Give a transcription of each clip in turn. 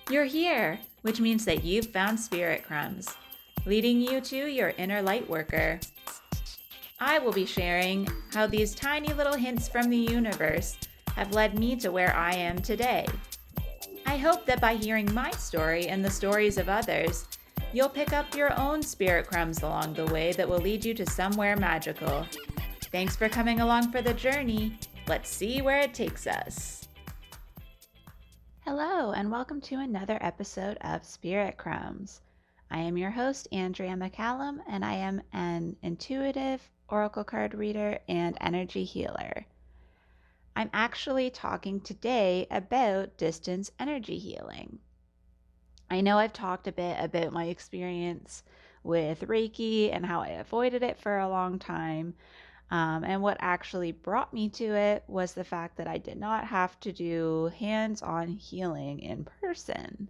You're here, which means that you've found Spirit Crumbs, leading you to your inner light worker. I will be sharing how these tiny little hints from the universe have led me to where I am today. I hope that by hearing my story and the stories of others, you'll pick up your own spirit crumbs along the way that will lead you to somewhere magical. Thanks for coming along for the journey. Let's see where it takes us. Hello, and welcome to another episode of Spirit Crumbs. I am your host, Andrea McCallum, and I am an intuitive oracle card reader and energy healer. I'm actually talking today about distance energy healing. I know I've talked a bit about my experience with Reiki and how I avoided it for a long time. And what actually brought me to it was the fact that I did not have to do hands-on healing in person.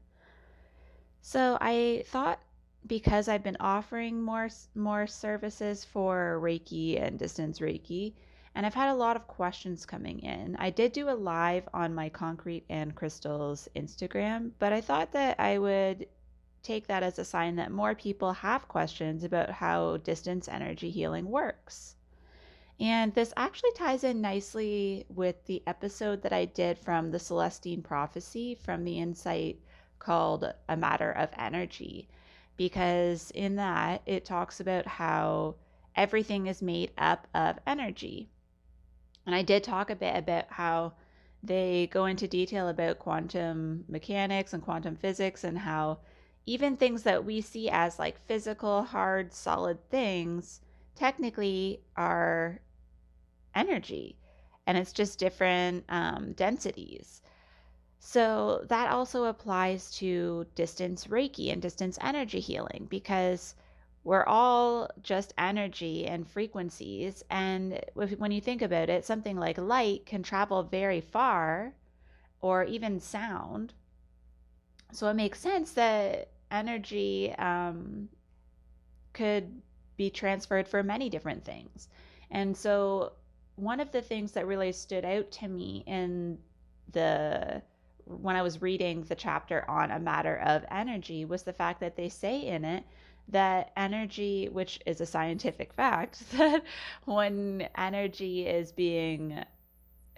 So I thought, because I've been offering more services for Reiki and distance Reiki, and I've had a lot of questions coming in. I did do a live on my Concrete and Crystals Instagram, but I thought that I would take that as a sign that more people have questions about how distance energy healing works. And this actually ties in nicely with the episode that I did from the Celestine Prophecy from the Insight called A Matter of Energy, because in that it talks about how everything is made up of energy. And I did talk a bit about how they go into detail about quantum mechanics and quantum physics, and how even things that we see as like physical, hard, solid things technically are energy, and it's just different densities. So that also applies to distance Reiki and distance energy healing, because we're all just energy and frequencies. And when you think about it, something like light can travel very far, or even sound. So it makes sense that energy could be transferred for many different things. And so one of the things that really stood out to me when I was reading the chapter on A Matter of Energy was the fact that they say in it that energy, which is a scientific fact, that when energy is being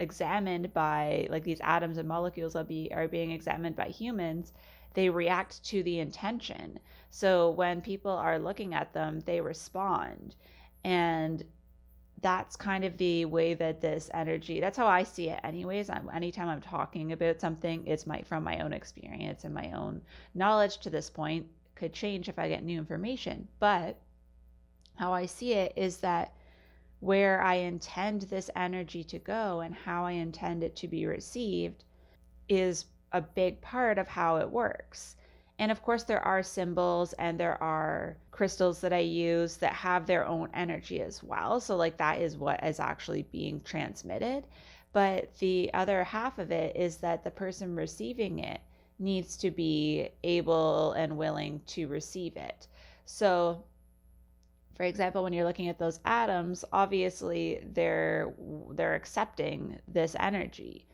examined by, like, these atoms and molecules are being examined by humans, they react to the intention. So when people are looking at them, they respond. And that's kind of the way that this energy, that's how I see it anyways. Anytime I'm talking about something, it's from my own experience, and my own knowledge to this point could change if I get new information. But how I see it is that where I intend this energy to go and how I intend it to be received is a big part of how it works. And of course, there are symbols and there are crystals that I use that have their own energy as well. So, like, that is what is actually being transmitted. But the other half of it is that the person receiving it needs to be able and willing to receive it. So, for example, when you're looking at those atoms, obviously they're accepting this energy.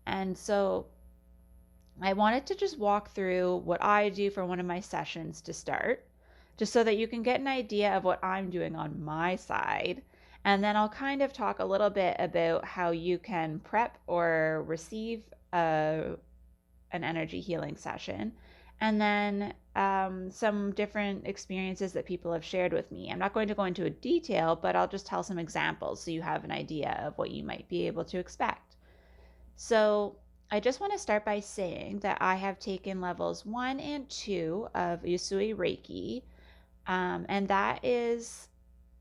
And so I wanted to just walk through what I do for one of my sessions to start, just so that you can get an idea of what I'm doing on my side. And then I'll kind of talk a little bit about how you can prep or receive an energy healing session. And then some different experiences that people have shared with me. I'm not going to go into a detail, but I'll just tell some examples so you have an idea of what you might be able to expect. So I just want to start by saying that I have taken levels 1 and 2 of Usui Reiki, and that is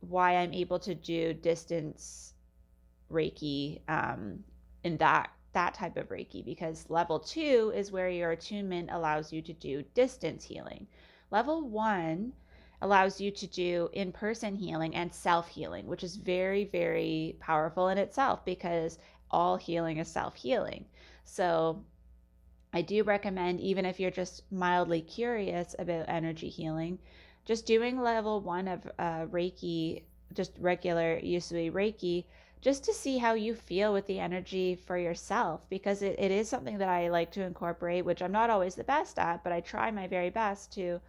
why I'm able to do distance Reiki in that type of Reiki, because level 2 is where your attunement allows you to do distance healing. Level 1 allows you to do in-person healing and self-healing, which is very, very powerful in itself, because all healing is self-healing. So I do recommend, even if you're just mildly curious about energy healing, just doing level 1 of Reiki, just regular Usui Reiki, just to see how you feel with the energy for yourself, because it is something that I like to incorporate, which I'm not always the best at, but I try my very best to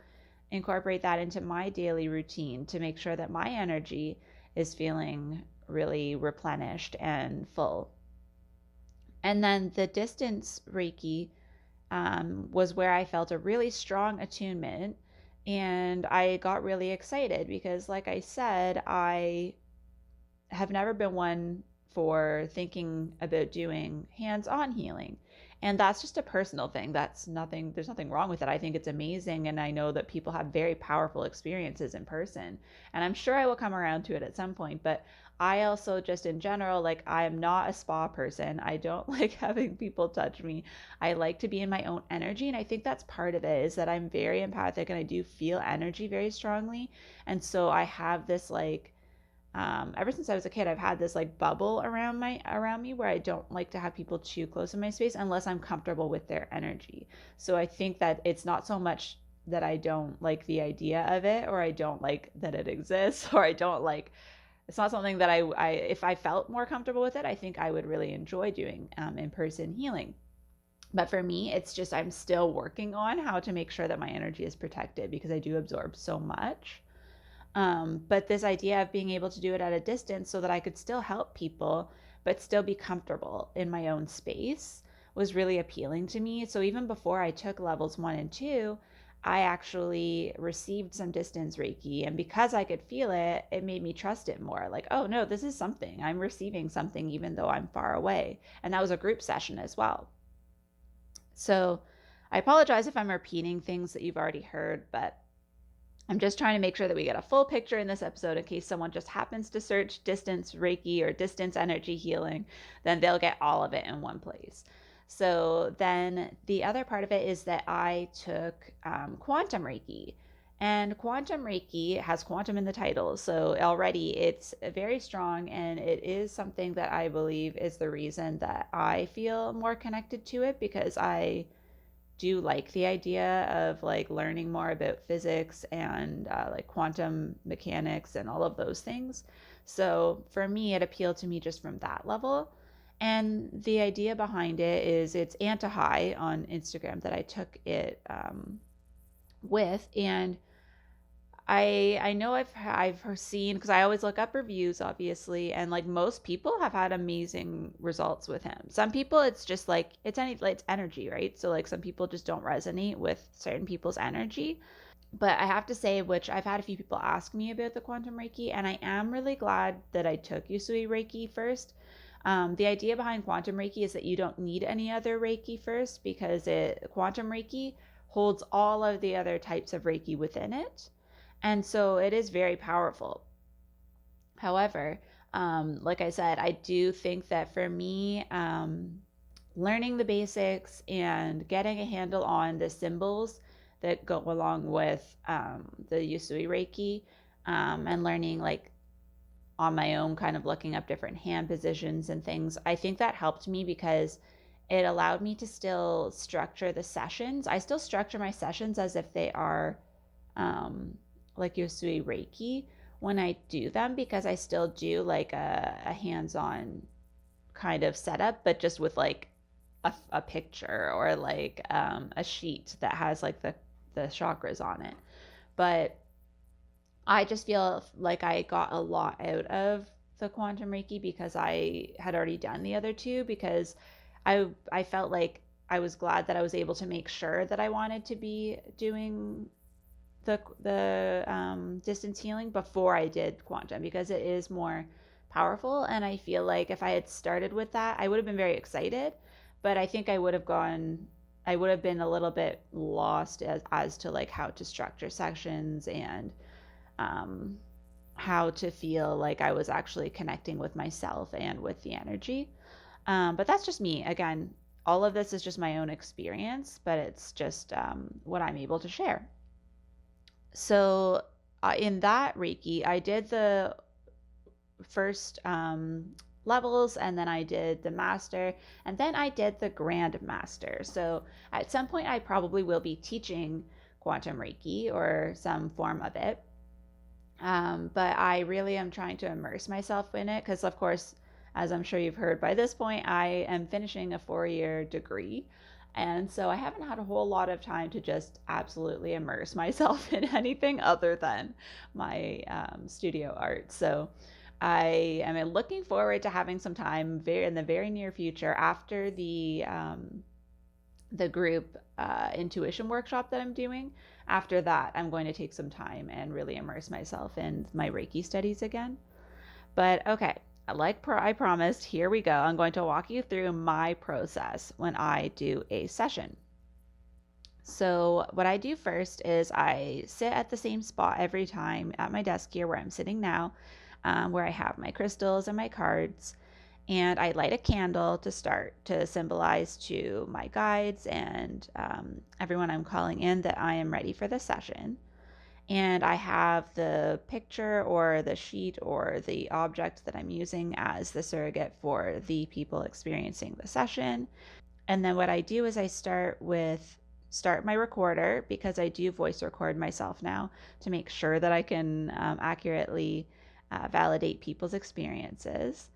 incorporate that into my daily routine to make sure that my energy is feeling really replenished and full. And then the distance Reiki was where I felt a really strong attunement. And I got really excited because, like I said, I have never been one for thinking about doing hands-on healing. And that's just a personal thing. There's nothing wrong with it. I think it's amazing. And I know that people have very powerful experiences in person. And I'm sure I will come around to it at some point. But I also, just in general, like, I am not a spa person. I don't like having people touch me. I like to be in my own energy. And I think that's part of it, is that I'm very empathic and I do feel energy very strongly. And so I have this like, ever since I was a kid, I've had this like bubble around me where I don't like to have people too close in my space unless I'm comfortable with their energy. So I think that it's not so much that I don't like the idea of it, or I don't like that it exists, or I don't like, it's not something that I if I felt more comfortable with it, I think I would really enjoy doing in-person healing. But for me, it's just I'm still working on how to make sure that my energy is protected because I do absorb so much. But this idea of being able to do it at a distance so that I could still help people, but still be comfortable in my own space, was really appealing to me. So even before I took levels 1 and 2, I actually received some distance Reiki. And because I could feel it, it made me trust it more. Like, oh no, this is something. I'm receiving something even though I'm far away. And that was a group session as well. So I apologize if I'm repeating things that you've already heard, but I'm just trying to make sure that we get a full picture in this episode in case someone just happens to search distance Reiki or distance energy healing, then they'll get all of it in one place. So then the other part of it is that I took quantum Reiki. And quantum Reiki has quantum in the title. So already it's very strong, and it is something that I believe is the reason that I feel more connected to it, because I do like the idea of like learning more about physics and like quantum mechanics and all of those things. So for me, it appealed to me just from that level. And the idea behind it is it's Antahai on Instagram that I took it with. And I know I've seen, because I always look up reviews obviously, and like most people have had amazing results with him. Some people it's just like it's energy, right? So like some people just don't resonate with certain people's energy. But I have to say, which I've had a few people ask me about the quantum Reiki, and I am really glad that I took Usui Reiki first. The idea behind quantum Reiki is that you don't need any other Reiki first, because quantum Reiki holds all of the other types of Reiki within it. And so it is very powerful. However, like I said, I do think that for me, learning the basics and getting a handle on the symbols that go along with the Usui Reiki, and learning like on my own, kind of looking up different hand positions and things, I think that helped me because it allowed me to still structure the sessions. I still structure my sessions as if they are like Usui Reiki when I do them, because I still do like a hands-on kind of setup, but just with like a picture or like a sheet that has like the chakras on it. But I just feel like I got a lot out of the quantum Reiki because I had already done the other two, because I felt like I was glad that I was able to make sure that I wanted to be doing the distance healing before I did quantum, because it is more powerful. And I feel like if I had started with that, I would have been very excited, but I think I would have been a little bit lost as to like how to structure sections and how to feel like I was actually connecting with myself and with the energy. But that's just me. Again, all of this is just my own experience, but it's just what I'm able to share. So in that Reiki, I did the first levels, and then I did the master, and then I did the grand master. So at some point, I probably will be teaching quantum Reiki or some form of it. But I really am trying to immerse myself in it because, of course, As I'm sure you've heard by this point, I am finishing a 4-year degree. And so I haven't had a whole lot of time to just absolutely immerse myself in anything other than my studio art. So I am looking forward to having some time in the very near future after the group intuition workshop that I'm doing. After that, I'm going to take some time and really immerse myself in my Reiki studies again. But okay, like I promised, here we go. I'm going to walk you through my process when I do a session. So, what I do first is I sit at the same spot every time at my desk here where I'm sitting now, where I have my crystals and my cards. And I light a candle to start to symbolize to my guides and everyone I'm calling in that I am ready for the session. And I have the picture or the sheet or the object that I'm using as the surrogate for the people experiencing the session. And then what I do is I start my recorder, because I do voice record myself now to make sure that I can accurately validate people's experiences.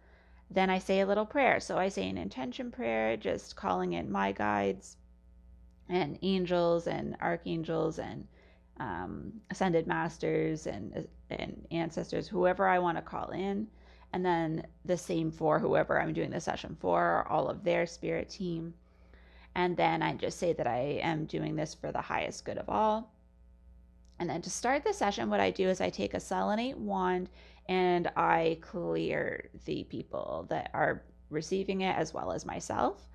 Then I say a little prayer. So I say an intention prayer, just calling in my guides and angels and archangels and ascended masters and ancestors, whoever I want to call in. And then the same for whoever I'm doing the session for, all of their spirit team. And then I just say that I am doing this for the highest good of all. And then to start the session, what I do is I take a selenite wand and I clear the people that are receiving it as well as myself.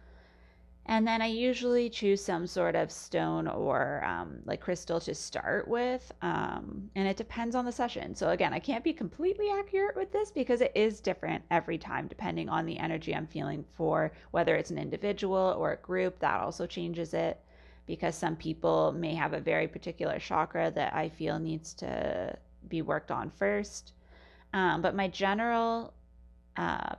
And then I usually choose some sort of stone or like crystal to start with. And it depends on the session. So, again, I can't be completely accurate with this because it is different every time depending on the energy I'm feeling for whether it's an individual or a group. That also changes it, because some people may have a very particular chakra that I feel needs to be worked on first. But my general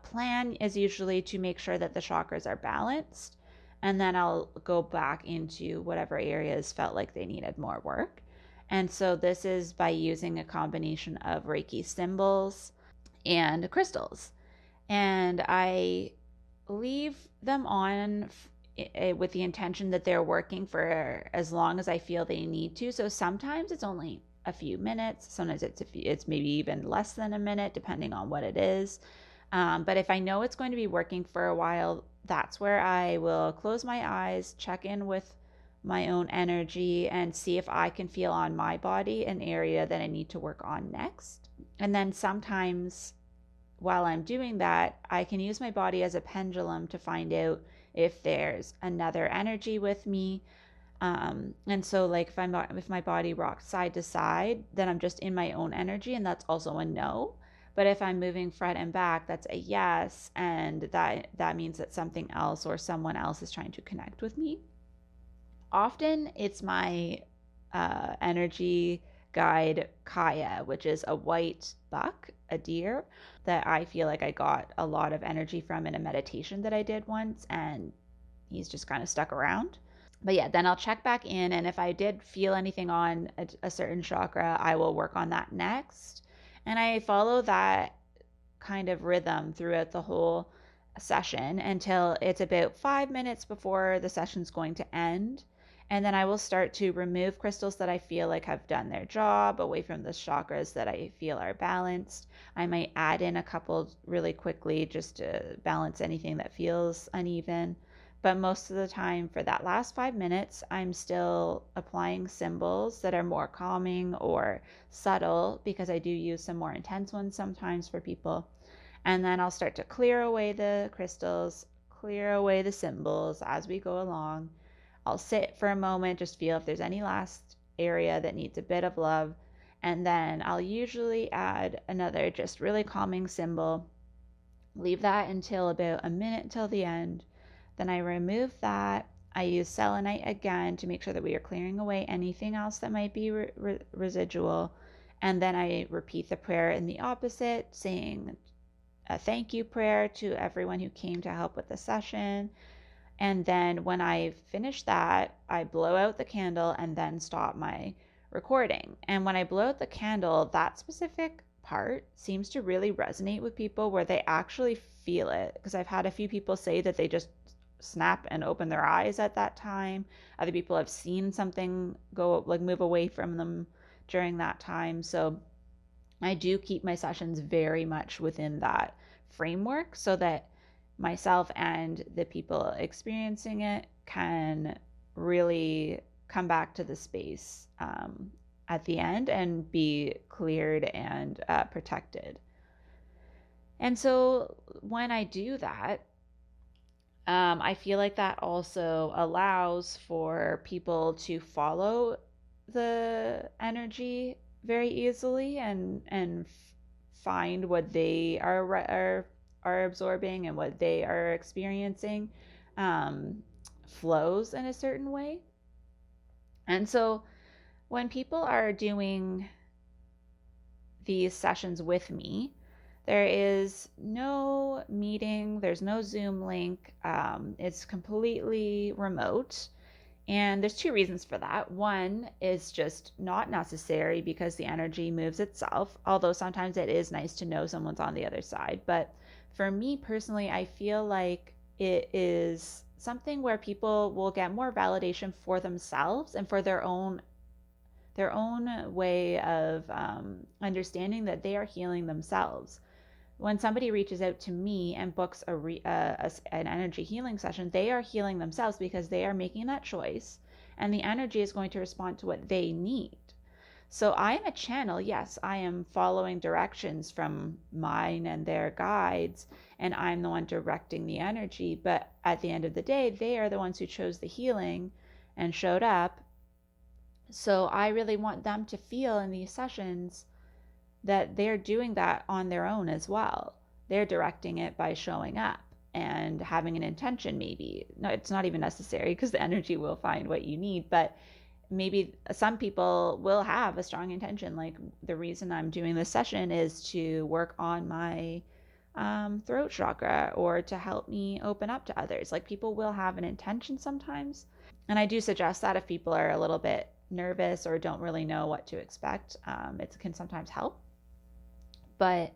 plan is usually to make sure that the chakras are balanced, and then I'll go back into whatever areas felt like they needed more work. And so this is by using a combination of Reiki symbols and crystals. And I leave them on with the intention that they're working for as long as I feel they need to. So sometimes it's only a few minutes, sometimes it's maybe even less than a minute, depending on what it is. But if I know it's going to be working for a while, that's where I will close my eyes, check in with my own energy, and see if I can feel on my body an area that I need to work on next. And then sometimes while I'm doing that, I can use my body as a pendulum to find out if there's another energy with me. And so, like, if my body rocks side to side, then I'm just in my own energy, and that's also a no. But if I'm moving front and back, that's a yes, and that means that something else or someone else is trying to connect with me. Often it's my energy guide Kaya, which is a white buck, a deer, that I feel like I got a lot of energy from in a meditation that I did once, and he's just kind of stuck around. But yeah, then I'll check back in, and if I did feel anything on a certain chakra, I will work on that next. And I follow that kind of rhythm throughout the whole session until it's about 5 minutes before the session's going to end. And then I will start to remove crystals that I feel like have done their job away from the chakras that I feel are balanced. I might add in a couple really quickly just to balance anything that feels uneven. But most of the time, for that last 5 minutes, I'm still applying symbols that are more calming or subtle, because I do use some more intense ones sometimes for people. And then I'll start to clear away the crystals, clear away the symbols as we go along. I'll sit for a moment, just feel if there's any last area that needs a bit of love. And then I'll usually add another just really calming symbol. Leave that until about a minute till the end. Then I remove that. I use selenite again to make sure that we are clearing away anything else that might be residual. And then I repeat the prayer in the opposite, saying a thank you prayer to everyone who came to help with the session. And then when I finish that, I blow out the candle and then stop my recording. And when I blow out the candle, that specific part seems to really resonate with people where they actually feel it. Because I've had a few people say that they just snap and open their eyes at that time. Other people have seen something go, like, move away from them during that time. So I do keep my sessions very much within that framework so that myself and the people experiencing it can really come back to the space at the end and be cleared and protected. And so when I do that, I feel like that also allows for people to follow the energy very easily and find what they are absorbing and what they are experiencing um, flows in a certain way. And so when people are doing these sessions with me, there is no meeting, there's no Zoom link, it's completely remote. And there's two reasons for that. One is just not necessary because the energy moves itself, although sometimes it is nice to know someone's on the other side. But for me personally, I feel like it is something where people will get more validation for themselves and for their own way of understanding that they are healing themselves. When somebody reaches out to me and books an energy healing session, they are healing themselves because they are making that choice, and the energy is going to respond to what they need. So I am a channel. Yes, I am following directions from mine and their guides, and I'm the one directing the energy. But at the end of the day, they are the ones who chose the healing and showed up. So I really want them to feel in these sessions that they're doing that on their own as well. They're directing it by showing up and having an intention, maybe. No, it's not even necessary because the energy will find what you need, but maybe some people will have a strong intention. Like, the reason I'm doing this session is to work on my throat chakra or to help me open up to others. Like, people will have an intention sometimes. And I do suggest that if people are a little bit nervous or don't really know what to expect, it can sometimes help. But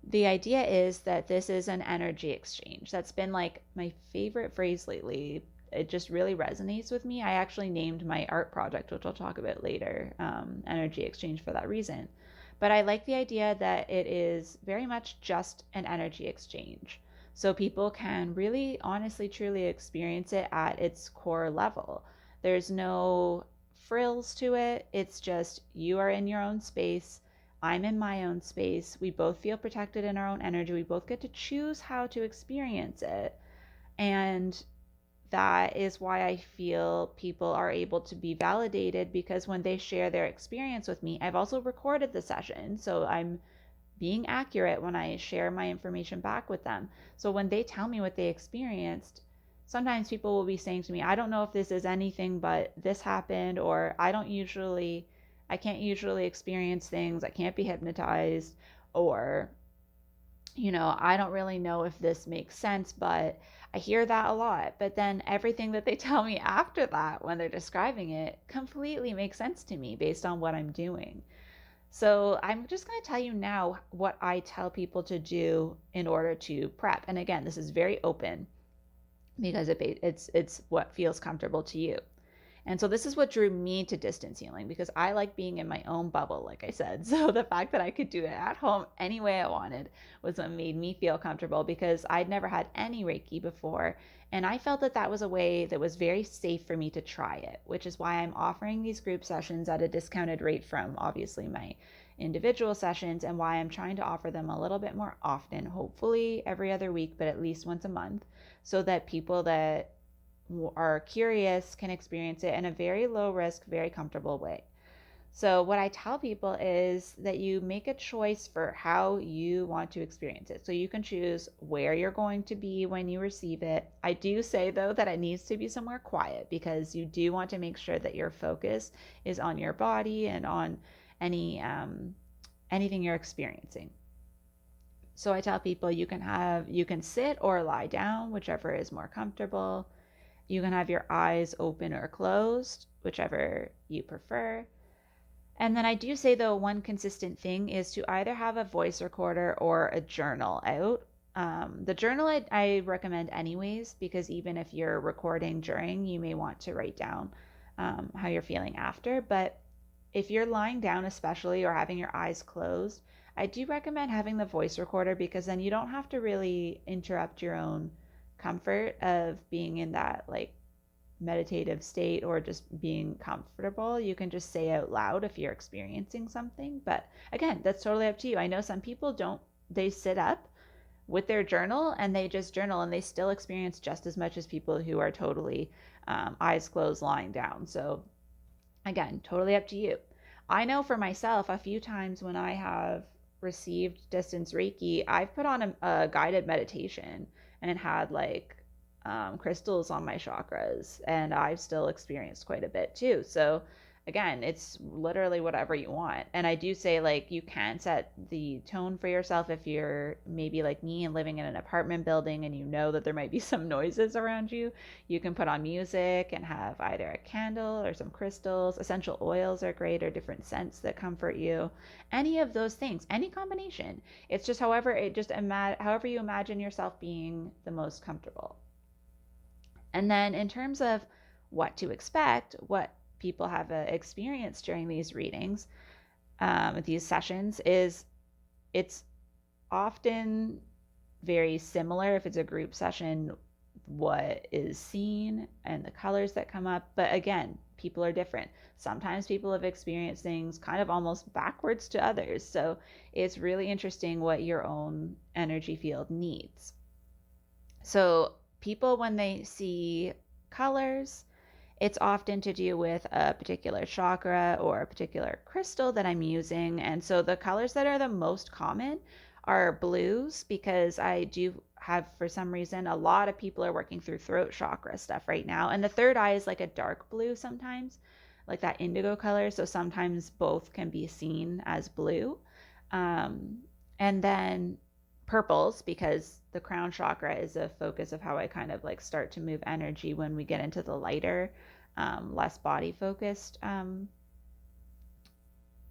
the idea is that this is an energy exchange. That's been like my favorite phrase lately. It just really resonates with me. I actually named my art project, which I'll talk about later, energy exchange, for that reason. But I like the idea that it is very much just an energy exchange. So people can really, honestly, truly experience it at its core level. There's no frills to it. It's just you are in your own space. I'm in my own space. We both feel protected in our own energy. We both get to choose how to experience it. And that is why I feel people are able to be validated, because when they share their experience with me, I've also recorded the session. So I'm being accurate when I share my information back with them. So when they tell me what they experienced, sometimes people will be saying to me, I don't know if this is anything, but this happened, or I can't usually experience things. I can't be hypnotized, or, I don't really know if this makes sense, but I hear that a lot. But then everything that they tell me after that, when they're describing it, completely makes sense to me based on what I'm doing. So I'm just going to tell you now what I tell people to do in order to prep. And again, this is very open because it's what feels comfortable to you. And so this is what drew me to distance healing, because I like being in my own bubble, like I said. So the fact that I could do it at home any way I wanted was what made me feel comfortable, because I'd never had any Reiki before. And I felt that that was a way that was very safe for me to try it, which is why I'm offering these group sessions at a discounted rate from obviously my individual sessions, and why I'm trying to offer them a little bit more often, hopefully every other week, but at least once a month, so that people that are curious can experience it in a very low risk, very comfortable way. So what I tell people is that you make a choice for how you want to experience it. So you can choose where you're going to be when you receive it. I do say, though, that it needs to be somewhere quiet, because you do want to make sure that your focus is on your body and on anything you're experiencing. So I tell people you can sit or lie down, whichever is more comfortable. You can have your eyes open or closed, whichever you prefer. And then I do say, though, one consistent thing is to either have a voice recorder or a journal out. The journal I recommend anyways, because even if you're recording during, you may want to write down how you're feeling after. But if you're lying down, especially, or having your eyes closed, I do recommend having the voice recorder because then you don't have to really interrupt your own comfort of being in that like meditative state or just being comfortable. You can just say out loud if you're experiencing something. But again, that's totally up to you. I know some people don't, they sit up with their journal and they just journal and they still experience just as much as people who are totally eyes closed lying down. So again, totally up to you. I know for myself, a few times when I have received distance Reiki, I've put on a guided meditation and had like crystals on my chakras, and I've still experienced quite a bit too. So again, it's literally whatever you want. And I do say, like, you can set the tone for yourself if you're maybe like me and living in an apartment building and you know that there might be some noises around you. You can put on music and have either a candle or some crystals. Essential oils are great, or different scents that comfort you. Any of those things, any combination. It's just however you imagine yourself being the most comfortable. And then in terms of what to expect, what people have experienced during these readings, these sessions, is it's often very similar if it's a group session, what is seen and the colors that come up. But again, people are different. Sometimes people have experienced things kind of almost backwards to others. So it's really interesting what your own energy field needs. So people, when they see colors, it's often to do with a particular chakra or a particular crystal that I'm using. And so the colors that are the most common are blues, because I do have, for some reason, a lot of people are working through throat chakra stuff right now. And the third eye is like a dark blue sometimes, like that indigo color. So sometimes both can be seen as blue. And then purples, because the crown chakra is a focus of how I kind of like start to move energy when we get into the lighter, less body focused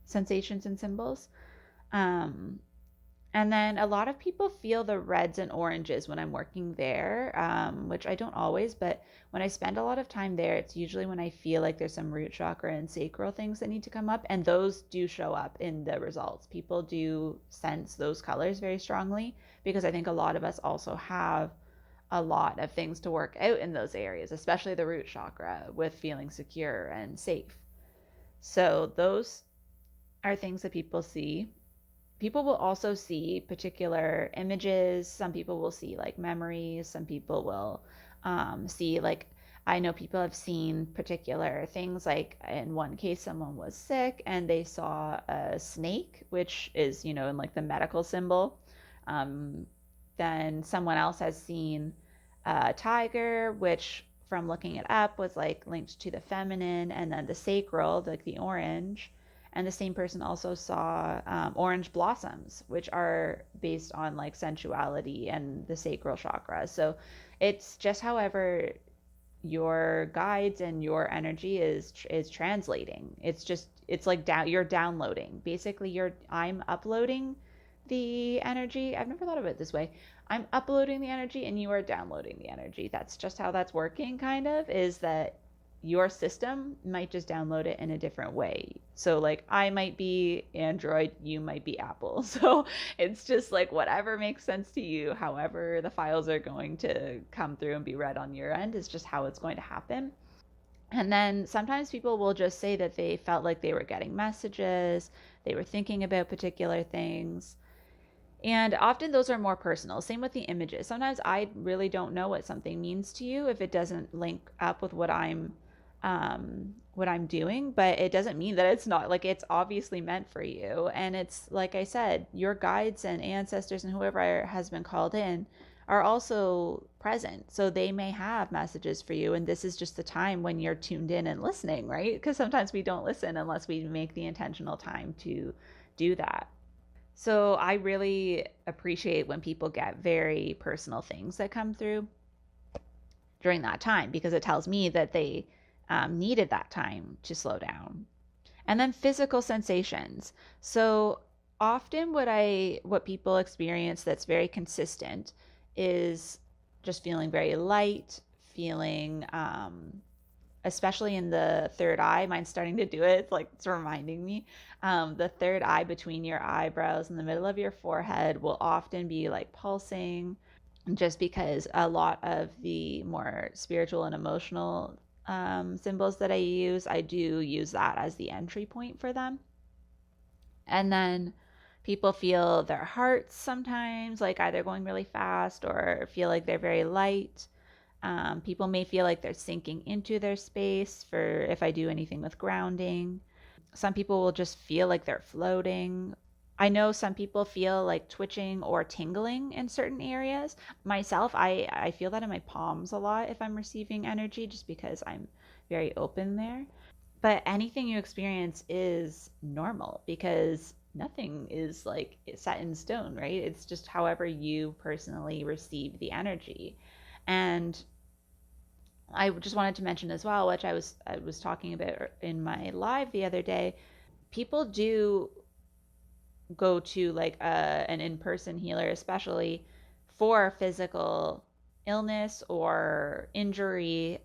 sensations and symbols. Um, and then a lot of people feel the reds and oranges when I'm working there, which I don't always, but when I spend a lot of time there, it's usually when I feel like there's some root chakra and sacral things that need to come up. And those do show up in the results. People do sense those colors very strongly, because I think a lot of us also have a lot of things to work out in those areas, especially the root chakra, with feeling secure and safe. So those are things that people see. People will also see particular images. Some people will see like memories. Some people will see, like, I know people have seen particular things. Like in one case, someone was sick and they saw a snake, which is, in like the medical symbol. Um, then someone else has seen a tiger, which from looking it up was like linked to the feminine, and then the sacral, like the orange. And the same person also saw orange blossoms, which are based on like sensuality and the sacral chakra. So it's just however your guides and your energy is translating. It's like you're downloading. Basically, I'm uploading the energy. I've never thought of it this way. I'm uploading the energy and you are downloading the energy. That's just how that's working, kind of, is that your system might just download it in a different way. So like I might be Android, you might be Apple. So it's just like whatever makes sense to you, however the files are going to come through and be read on your end, is just how it's going to happen. And then sometimes people will just say that they felt like they were getting messages, they were thinking about particular things. And often those are more personal. Same with the images. Sometimes I really don't know what something means to you if it doesn't link up with what I'm doing, but it doesn't mean that it's not, like, it's obviously meant for you. And it's like I said, your guides and ancestors and whoever has been called in are also present. So they may have messages for you, and this is just the time when you're tuned in and listening, right? Because sometimes we don't listen unless we make the intentional time to do that. So I really appreciate when people get very personal things that come through during that time, because it tells me that they needed that time to slow down. And then physical sensations. So often what people experience that's very consistent is just feeling very light, feeling especially in the third eye. Mine's starting to do it. It's like it's reminding me. The third eye between your eyebrows in the middle of your forehead will often be like pulsing, just because a lot of the more spiritual and emotional symbols that I use, I do use that as the entry point for them. And then people feel their hearts sometimes, like either going really fast or feel like they're very light. People may feel like they're sinking into their space for if I do anything with grounding. Some people will just feel like they're floating. I know some people feel like twitching or tingling in certain areas. Myself, I feel that in my palms a lot if I'm receiving energy, just because I'm very open there. But anything you experience is normal, because nothing is like set in stone, right? It's just however you personally receive the energy. And I just wanted to mention as well, which I was talking about in my live the other day. People do go to like an in-person healer, especially for physical illness or injury,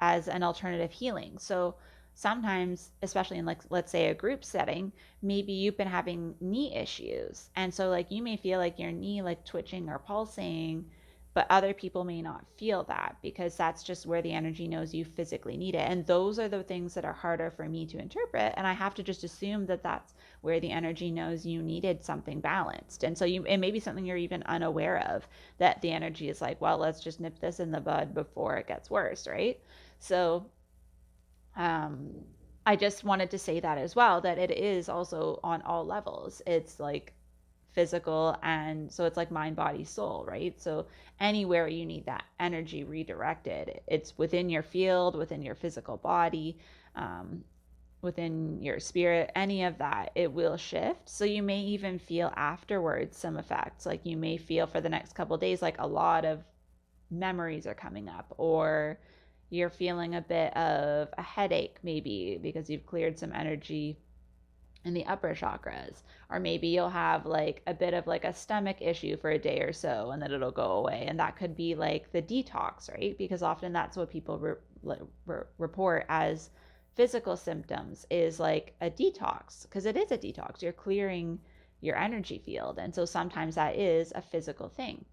as an alternative healing. So sometimes, especially in like let's say a group setting, maybe you've been having knee issues. And so like you may feel like your knee like twitching or pulsing, but other people may not feel that because that's just where the energy knows you physically need it. And those are the things that are harder for me to interpret, and I have to just assume that that's where the energy knows you needed something balanced. And so it may be something you're even unaware of, that the energy is like, well, let's just nip this in the bud before it gets worse, right? So um, I just wanted to say that as well, that it is also on all levels. It's like physical, and so it's like mind, body, soul, right? So anywhere you need that energy redirected, it's within your field, within your physical body, um, within your spirit, any of that, it will shift. So you may even feel afterwards some effects. Like you may feel for the next couple of days like a lot of memories are coming up, or you're feeling a bit of a headache, maybe because you've cleared some energy in the upper chakras, or maybe you'll have like a bit of like a stomach issue for a day or so and then it'll go away, and that could be like the detox, right? Because often that's what people report as physical symptoms, is like a detox, because it is a detox. You're clearing your energy field, and so sometimes that is a physical thing.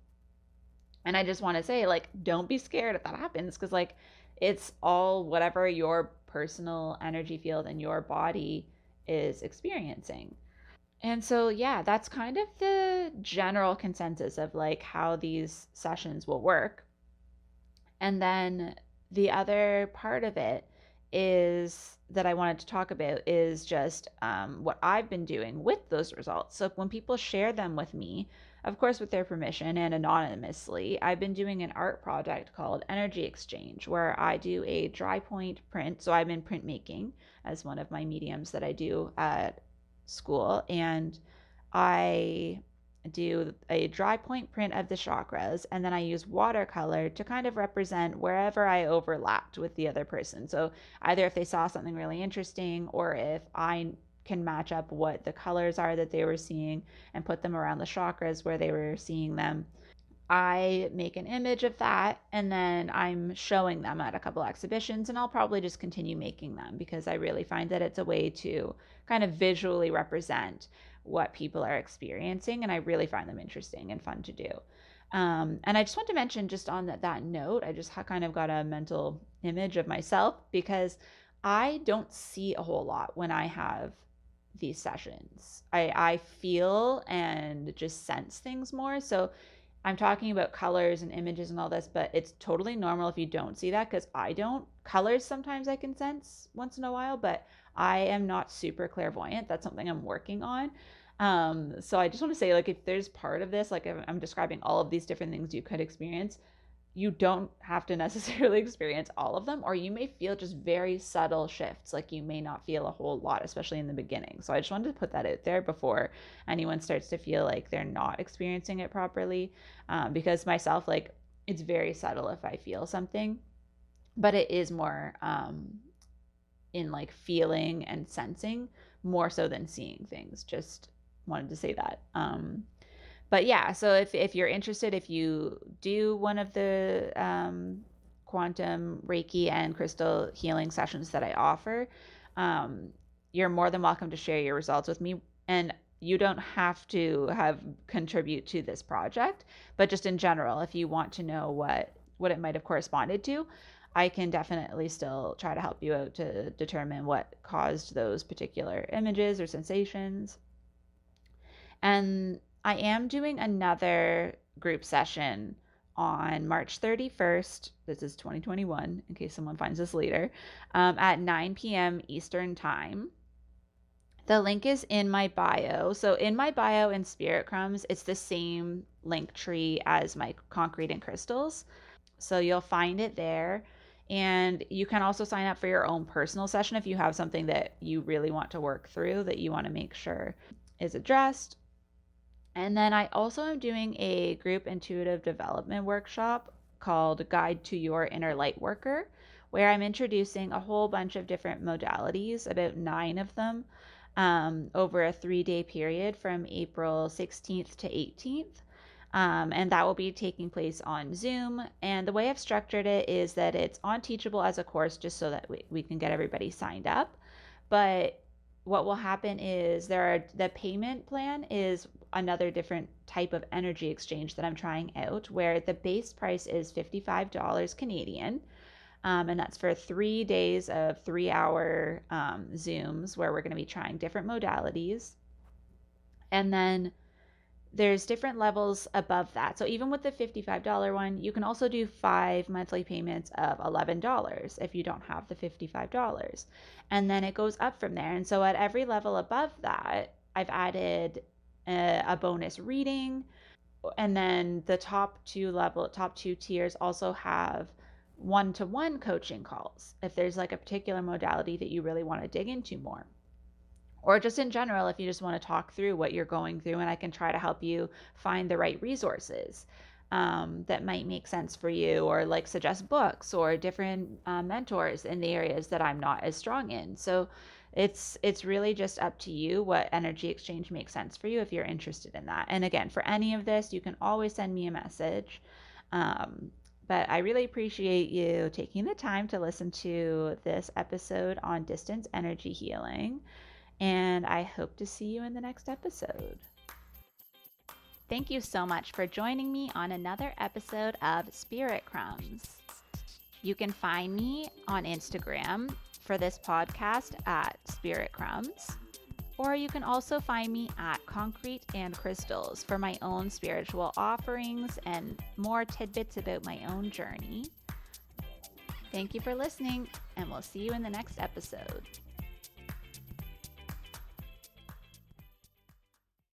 And I just want to say, like, don't be scared if that happens, because, like, it's all whatever your personal energy field and your body is experiencing. And so, yeah, that's kind of the general consensus of like how these sessions will work. And then the other part of it is that I wanted to talk about is just what I've been doing with those results. So when people share them with me, of course, with their permission and anonymously, I've been doing an art project called Energy Exchange, where I do a dry point print. So I'm in printmaking as one of my mediums that I do at school. And I do a dry point print of the chakras, and then I use watercolor to kind of represent wherever I overlapped with the other person. So either if they saw something really interesting, or if I can match up what the colors are that they were seeing and put them around the chakras where they were seeing them, I make an image of that, and then I'm showing them at a couple exhibitions, and I'll probably just continue making them because I really find that it's a way to kind of visually represent what people are experiencing, and I really find them interesting and fun to do. And I just want to mention, just on that note, I just kind of got a mental image of myself, because I don't see a whole lot when I have these sessions. I feel and just sense things more. So I'm talking about colors and images and all this, but it's totally normal if you don't see that, because I don't. Colors sometimes I can sense once in a while, but I am not super clairvoyant. That's something I'm working on. So I just want to say, like, if there's part of this, like if I'm describing all of these different things you could experience, you don't have to necessarily experience all of them, or you may feel just very subtle shifts. Like you may not feel a whole lot, especially in the beginning. So I just wanted to put that out there before anyone starts to feel like they're not experiencing it properly. Because myself, like, it's very subtle if I feel something, but it is more in like feeling and sensing more so than seeing things. Just wanted to say that. But yeah, so if you're interested, if you do one of the quantum Reiki and crystal healing sessions that I offer, you're more than welcome to share your results with me. And you don't have to have contribute to this project, but just in general, if you want to know what it might have corresponded to, I can definitely still try to help you out to determine what caused those particular images or sensations. And I am doing another group session on March 31st. This is 2021, in case someone finds this later, at 9 p.m. Eastern Time. The link is in my bio. So in my bio in Spirit Crumbs, it's the same link tree as my concrete and crystals. So you'll find it there. And you can also sign up for your own personal session if you have something that you really want to work through that you want to make sure is addressed. And then I also am doing a group intuitive development workshop called Guide to Your Inner Light Worker, where I'm introducing a whole bunch of different modalities, about 9 of them, over a 3-day period from April 16th to 18th. And that will be taking place on Zoom. And the way I've structured it is that it's on Teachable as a course just so that we can get everybody signed up. But what will happen is the payment plan is another different type of energy exchange that I'm trying out, where the base price is $55 Canadian. And that's for 3 days of 3-hour Zooms where we're going to be trying different modalities. And then there's different levels above that. So even with the $55 one, you can also do 5 monthly payments of $11 if you don't have the $55. And then it goes up from there. And so at every level above that, I've added a bonus reading. And then the top two tiers also have one-to-one coaching calls if there's like a particular modality that you really want to dig into more. Or just in general, if you just want to talk through what you're going through, and I can try to help you find the right resources that might make sense for you, or like suggest books or different mentors in the areas that I'm not as strong in. So it's really just up to you what energy exchange makes sense for you if you're interested in that. And again, for any of this, you can always send me a message. But I really appreciate you taking the time to listen to this episode on distance energy healing. And I hope to see you in the next episode. Thank you so much for joining me on another episode of Spirit Crumbs. You can find me on Instagram for this podcast at Spirit Crumbs, or you can also find me at Concrete and Crystals for my own spiritual offerings and more tidbits about my own journey. Thank you for listening, and we'll see you in the next episode.